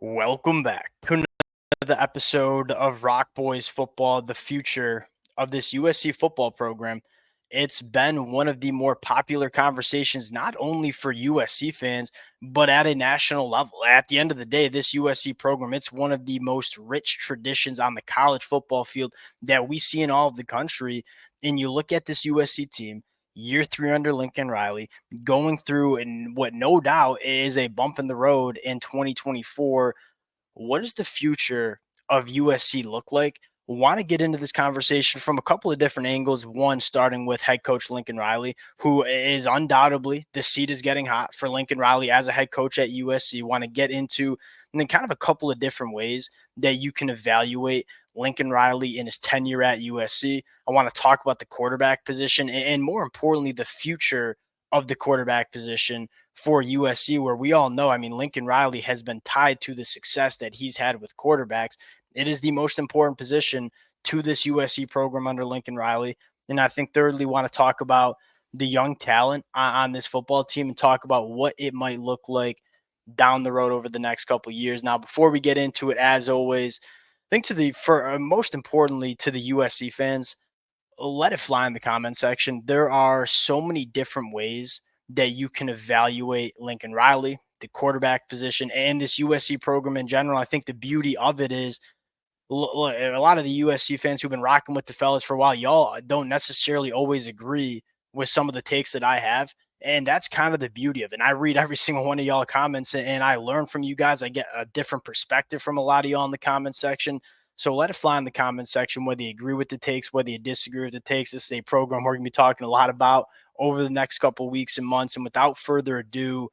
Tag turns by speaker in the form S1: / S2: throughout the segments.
S1: Welcome back to another episode of Rock Boys Football, the future of this USC football program. It's been one of the more popular conversations, not only for USC fans, but at a national level. At the end of the day, this USC program, it's one of the most rich traditions on the college football field that we see in all of the country. And you look at this USC team, year three under Lincoln Riley, going through and what no doubt is a bump in the road in 2024. What does the future of USC look like? Want to get into this conversation from a couple of different angles. One, starting with head coach Lincoln Riley, who is undoubtedly the seat is getting hot for Lincoln Riley as a head coach at USC. Want to get into and then kind of a couple of different ways that you can evaluate Lincoln Riley in his tenure at USC. I want to talk about the quarterback position and more importantly, the future of the quarterback position for USC, where we all know, I mean, Lincoln Riley has been tied to the success that he's had with quarterbacks. It is the most important position to this USC program under Lincoln Riley. And I think, thirdly, want to talk about the young talent on this football team and talk about what it might look like down the road over the next couple of years. Now, before we get into it, as always, I think most importantly to the USC fans, let it fly in the comment section. There are so many different ways that you can evaluate Lincoln Riley, the quarterback position, and this USC program in general. I think the beauty of it is a lot of the USC fans who've been rocking with the fellas for a while, y'all don't necessarily always agree with some of the takes that I have. And that's kind of the beauty of it. And I read every single one of y'all comments and I learn from you guys. I get a different perspective from a lot of y'all in the comment section. So let it fly in the comment section, whether you agree with the takes, whether you disagree with the takes. This is a program we're going to be talking a lot about over the next couple of weeks and months. And without further ado,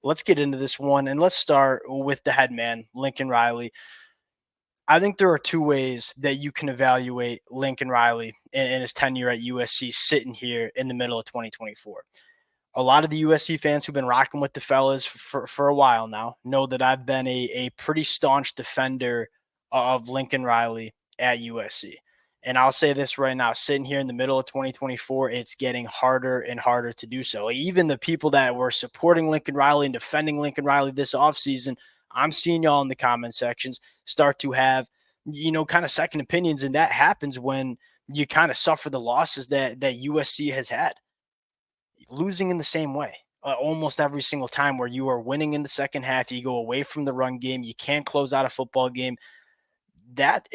S1: let's get into this one. And let's start with the head man, Lincoln Riley. I think there are two ways that you can evaluate Lincoln Riley in his tenure at USC sitting here in the middle of 2024. A lot of the USC fans who've been rocking with the fellas for a while now know that I've been a pretty staunch defender of Lincoln Riley at USC. And I'll say this right now, sitting here in the middle of 2024, it's getting harder and harder to do so. Even the people that were supporting Lincoln Riley and defending Lincoln Riley this offseason, I'm seeing y'all in the comment sections start to have, kind of second opinions. And that happens when you kind of suffer the losses that USC has had. Losing in the same way almost every single time, where you are winning in the second half, you go away from the run game, you can't close out a football game. That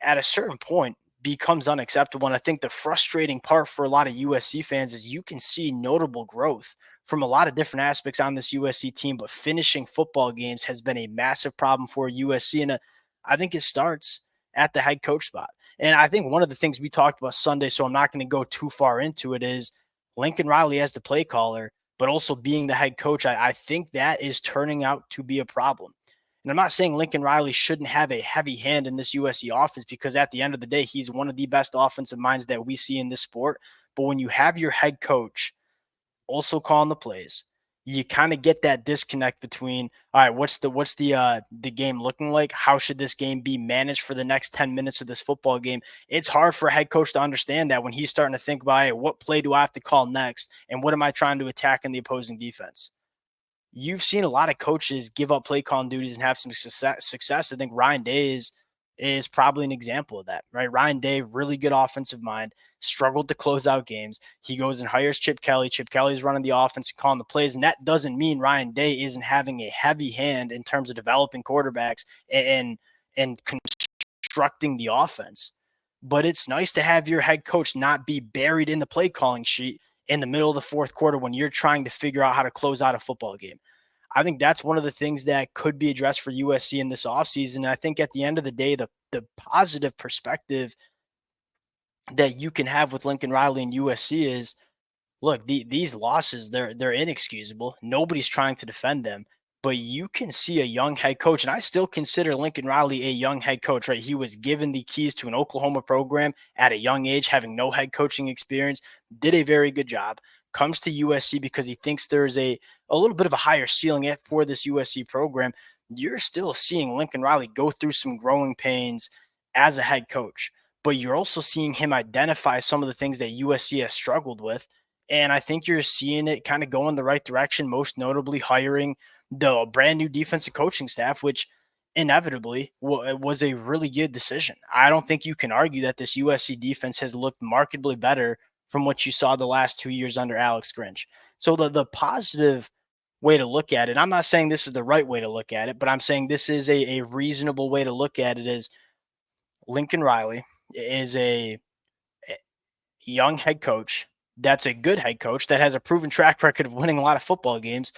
S1: at a certain point becomes unacceptable. And I think the frustrating part for a lot of USC fans is you can see notable growth from a lot of different aspects on this USC team, but finishing football games has been a massive problem for USC. And I think it starts at the head coach spot. And I think one of the things we talked about Sunday, so I'm not going to go too far into it, is Lincoln Riley as the play caller, but also being the head coach. I think that is turning out to be a problem. And I'm not saying Lincoln Riley shouldn't have a heavy hand in this USC offense, because at the end of the day, he's one of the best offensive minds that we see in this sport. But when you have your head coach also calling the plays, you kind of get that disconnect between, all right, what's the game looking like? How should this game be managed for the next 10 minutes of this football game? It's hard for a head coach to understand that when he's starting to think about, hey, what play do I have to call next? And what am I trying to attack in the opposing defense? You've seen a lot of coaches give up play calling duties and have some success. I think Ryan Day is probably an example of that, right? Ryan Day, really good offensive mind, struggled to close out games. He goes and hires Chip Kelly. Chip Kelly's running the offense and calling the plays. And that doesn't mean Ryan Day isn't having a heavy hand in terms of developing quarterbacks and constructing the offense. But it's nice to have your head coach not be buried in the play calling sheet in the middle of the fourth quarter when you're trying to figure out how to close out a football game. I think that's one of the things that could be addressed for USC in this offseason. I think at the end of the day, the positive perspective that you can have with Lincoln Riley and USC is, look, these losses, they're inexcusable. Nobody's trying to defend them. But you can see a young head coach, and I still consider Lincoln Riley a young head coach, right? He was given the keys to an Oklahoma program at a young age, having no head coaching experience, did a very good job, comes to USC because he thinks there's a little bit of a higher ceiling for this USC program. You're still seeing Lincoln Riley go through some growing pains as a head coach, but you're also seeing him identify some of the things that USC has struggled with. And I think you're seeing it kind of go in the right direction, most notably hiring the brand new defensive coaching staff, which inevitably it was a really good decision. I don't think you can argue that this USC defense has looked markedly better from what you saw the last 2 years under Alex Grinch. So the positive way to look at it, I'm not saying this is the right way to look at it, but I'm saying this is a reasonable way to look at it is Lincoln Riley is a young head coach that's a good head coach that has a proven track record of winning a lot of football games,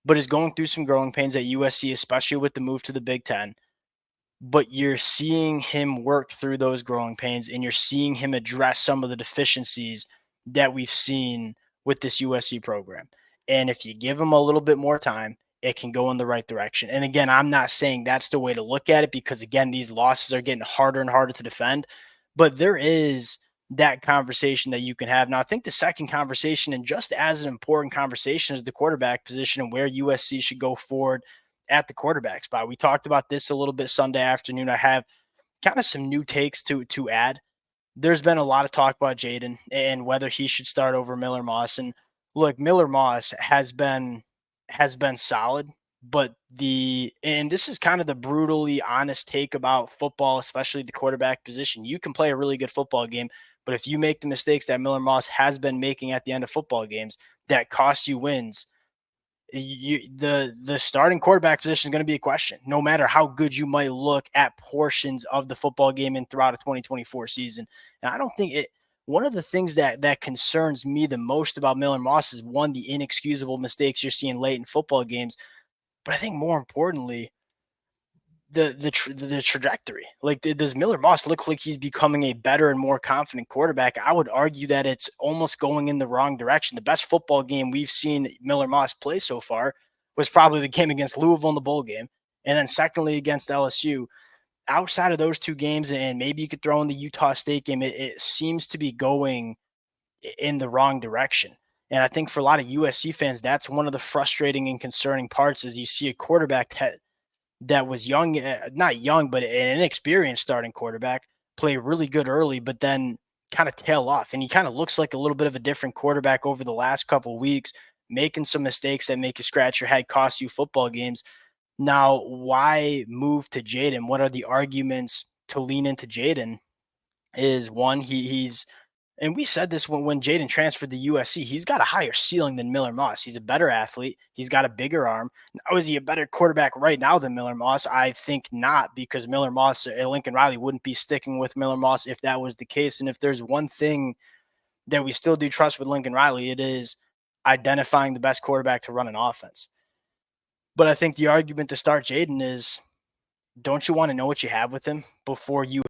S1: but is going through some growing pains at USC, especially with the move to the Big Ten. But you're seeing him work through those growing pains and you're seeing him address some of the deficiencies that we've seen with this USC program. And if you give him a little bit more time, it can go in the right direction. And again, I'm not saying that's the way to look at it because, again, these losses are getting harder and harder to defend. But there is that conversation that you can have. Now, I think the second conversation, and just as an important conversation, is the quarterback position and where USC should go forward at the quarterback spot. We talked about this a little bit Sunday afternoon. I have kind of some new takes to add. There's been a lot of talk about Jaden and whether he should start over Miller Moss. And look, Miller Moss has been solid, but and this is kind of the brutally honest take about football, especially the quarterback position. You can play a really good football game, but if you make the mistakes that Miller Moss has been making at the end of football games that cost you wins, the starting quarterback position is going to be a question, no matter how good you might look at portions of the football game and throughout a 2024 season. And I don't think it. One of the things that concerns me the most about Miller Moss is one, the inexcusable mistakes you're seeing late in football games, but I think more importantly, the trajectory. Like, does Miller Moss look like he's becoming a better and more confident quarterback? I would argue that it's almost going in the wrong direction. The best football game we've seen Miller Moss play so far was probably the game against Louisville in the bowl game, and then secondly against LSU. Outside of those two games, and maybe you could throw in the Utah State game, it seems to be going in the wrong direction. And I think for a lot of USC fans, that's one of the frustrating and concerning parts is you see a quarterback that was young, not young, but an inexperienced starting quarterback, play really good early, but then kind of tail off. And he kind of looks like a little bit of a different quarterback over the last couple of weeks, making some mistakes that make you scratch your head, cost you football games. Now, why move to Jaden? What are the arguments to lean into Jaden? Is one, he's and we said this when Jaden transferred to USC. He's got a higher ceiling than Miller Moss. He's a better athlete. He's got a bigger arm. Now, is he a better quarterback right now than Miller Moss? I think not, because Miller Moss, Lincoln Riley wouldn't be sticking with Miller Moss if that was the case. And if there's one thing that we still do trust with Lincoln Riley, it is identifying the best quarterback to run an offense. But I think the argument to start Jaden is, don't you want to know what you have with him before you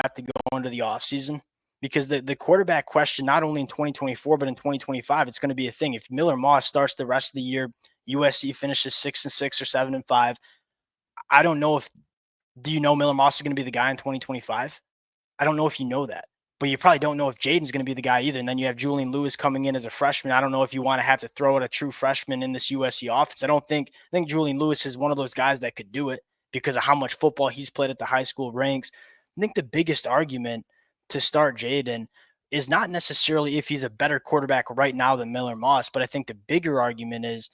S1: have to go into the offseason? Because the quarterback question, not only in 2024, but in 2025, it's going to be a thing. If Miller Moss starts the rest of the year, USC finishes 6-6 or 7-5. I don't know if, do you know Miller Moss is going to be the guy in 2025? I don't know if you know that, but you probably don't know if Jaden's going to be the guy either. And then you have Julian Lewis coming in as a freshman. I don't know if you want to have to throw out a true freshman in this USC offense. I think Julian Lewis is one of those guys that could do it because of how much football he's played at the high school ranks. I think the biggest argument to start Jaden is not necessarily if he's a better quarterback right now than Miller Moss, but I think the bigger argument is,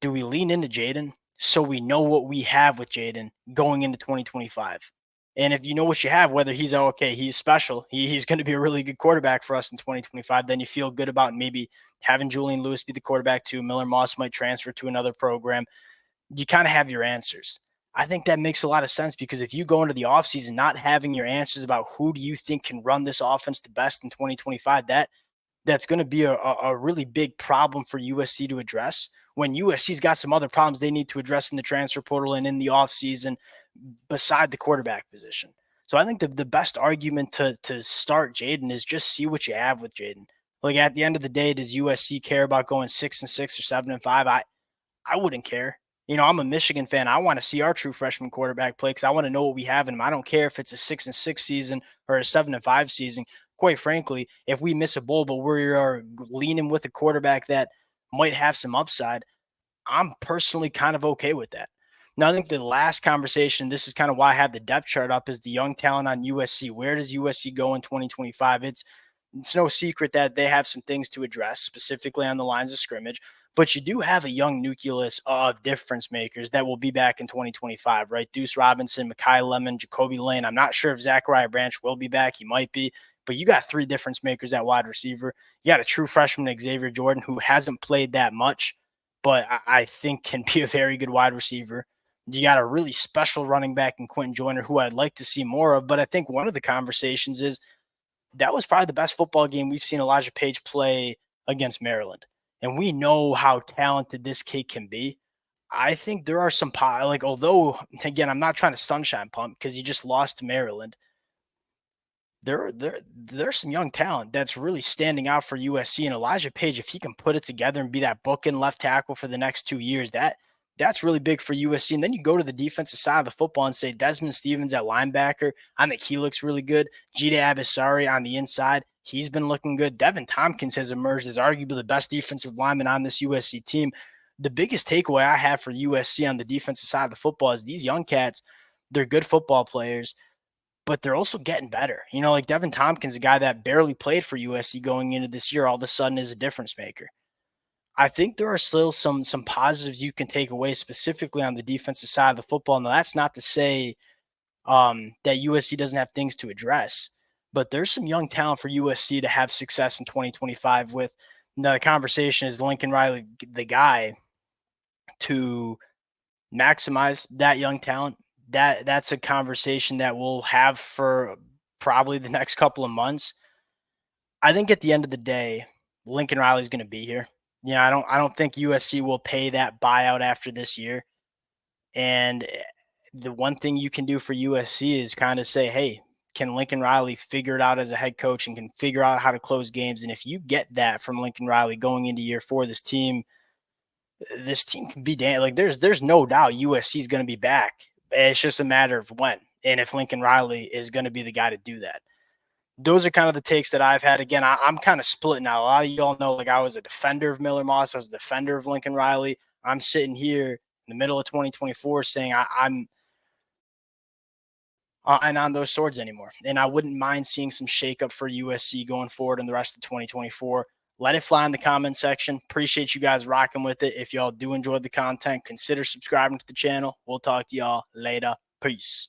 S1: do we lean into Jaden so we know what we have with Jaden going into 2025? And if you know what you have, whether he's okay, he's special, he's going to be a really good quarterback for us in 2025, then you feel good about maybe having Julian Lewis be the quarterback too. Miller Moss might transfer to another program. You kind of have your answers. I think that makes a lot of sense because if you go into the offseason not having your answers about who do you think can run this offense the best in 2025, that's going to be a really big problem for USC to address when USC's got some other problems they need to address in the transfer portal and in the offseason beside the quarterback position. So I think the best argument to start Jaden is just see what you have with Jaden. Like, at the end of the day, does USC care about going 6-6 or 7-5? I wouldn't care. I'm a Michigan fan. I want to see our true freshman quarterback play because I want to know what we have in him. I don't care if it's a 6-6 season or a 7-5 season. Quite frankly, if we miss a bowl, but we are leaning with a quarterback that might have some upside, I'm personally kind of okay with that. Now, I think the last conversation, this is kind of why I have the depth chart up, is the young talent on USC. Where does USC go in 2025? It's no secret that they have some things to address, specifically on the lines of scrimmage. But you do have a young nucleus of difference makers that will be back in 2025, right? Deuce Robinson, Mekhi Lemon, Jacoby Lane. I'm not sure if Zachariah Branch will be back. He might be. But you got three difference makers at wide receiver. You got a true freshman, Xavier Jordan, who hasn't played that much, but I think can be a very good wide receiver. You got a really special running back in Quentin Joyner, who I'd like to see more of. But I think one of the conversations is that was probably the best football game we've seen Elijah Page play against Maryland. And we know how talented this kid can be. I think there are some, like, although, again, I'm not trying to sunshine pump because he just lost to Maryland. There's some young talent that's really standing out for USC, and Elijah Page, if he can put it together and be that bookend left tackle for the next 2 years, that's really big for USC. And then you go to the defensive side of the football and say Desmond Stevens at linebacker. I think he looks really good. Jida Abisari on the inside, he's been looking good. Devin Tompkins has emerged as arguably the best defensive lineman on this USC team. The biggest takeaway I have for USC on the defensive side of the football is these young cats, they're good football players, but they're also getting better. Like Devin Tompkins, a guy that barely played for USC going into this year, all of a sudden is a difference maker. I think there are still some positives you can take away specifically on the defensive side of the football. Now, that's not to say that USC doesn't have things to address, but there's some young talent for USC to have success in 2025 with. Now, the conversation is Lincoln Riley, the guy to maximize that young talent. That's a conversation that we'll have for probably the next couple of months. I think at the end of the day, Lincoln Riley's going to be here. I don't think USC will pay that buyout after this year. And the one thing you can do for USC is kind of say, hey, can Lincoln Riley figure it out as a head coach and can figure out how to close games? And if you get that from Lincoln Riley going into year 4, this team can be damn, like there's no doubt USC is going to be back. It's just a matter of when, and if Lincoln Riley is going to be the guy to do that. Those are kind of the takes that I've had. Again, I'm kind of split now. A lot of y'all know, like, I was a defender of Miller Moss. I was a defender of Lincoln Riley. I'm sitting here in the middle of 2024 saying I'm and on those swords anymore. And I wouldn't mind seeing some shakeup for USC going forward in the rest of 2024. Let it fly in the comment section. Appreciate you guys rocking with it. If y'all do enjoy the content, consider subscribing to the channel. We'll talk to y'all later. Peace.